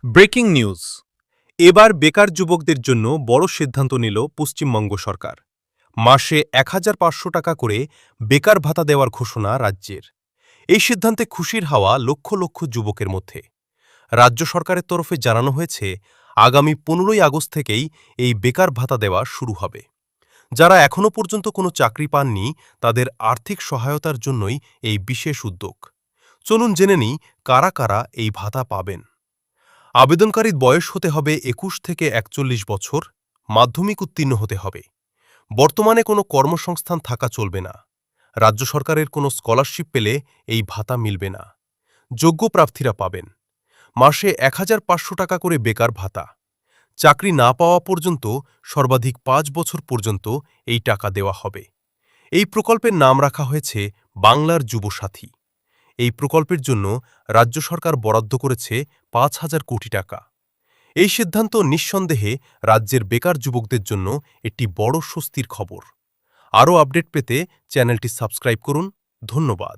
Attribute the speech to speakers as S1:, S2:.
S1: Breaking news. এবার বেকার যুবকদের জন্য বড় সিদ্ধান্ত নিল পশ্চিমবঙ্গ সরকার। মাসে ১,৫০০ টাকা করে বেকার ভাতা দেওয়ার ঘোষণা রাজ্যের। এই সিদ্ধান্তে খুশির হাওয়া লক্ষ লক্ষ যুবকের মধ্যে। রাজ্য সরকারের তরফে জানানো হয়েছে, আগামী ১৫ই আগস্ট থেকেই এই বেকার ভাতা দেওয়া শুরু হবে। যারা এখনও পর্যন্ত কোনো চাকরি পাননি, তাদের আর্থিক সহায়তার জন্যই এই বিশেষ উদ্যোগ। চলুন জেনে নিই কারা কারা এই ভাতা পাবেন। আবেদনকারীর বয়স হতে হবে ২১ থেকে ৪১ বছর, মাধ্যমিক উত্তীর্ণ হতে হবে। বর্তমানে কোনো কর্মসংস্থান থাকা চলবে না। রাজ্য সরকারের কোনো স্কলারশিপ পেলে এই ভাতা মিলবে না। যোগ্য প্রার্থীরা পাবেন। মাসে ১,৫০০ টাকা করে বেকার ভাতা। চাকরি না পাওয়া পর্যন্ত সর্বাধিক ৫ বছর পর্যন্ত এই টাকা দেওয়া হবে। এই প্রকল্পের নাম রাখা হয়েছে বাংলার যুবসাথী। এই প্রকল্পের জন্য রাজ্য সরকার বরাদ্দ করেছে ৫,০০০ কোটি টাকা। এই সিদ্ধান্ত নিঃসন্দেহে রাজ্যের বেকার যুবকদের জন্য একটি বড় স্বস্তির খবর। আরও আপডেট পেতে চ্যানেলটি সাবস্ক্রাইব করুন। ধন্যবাদ।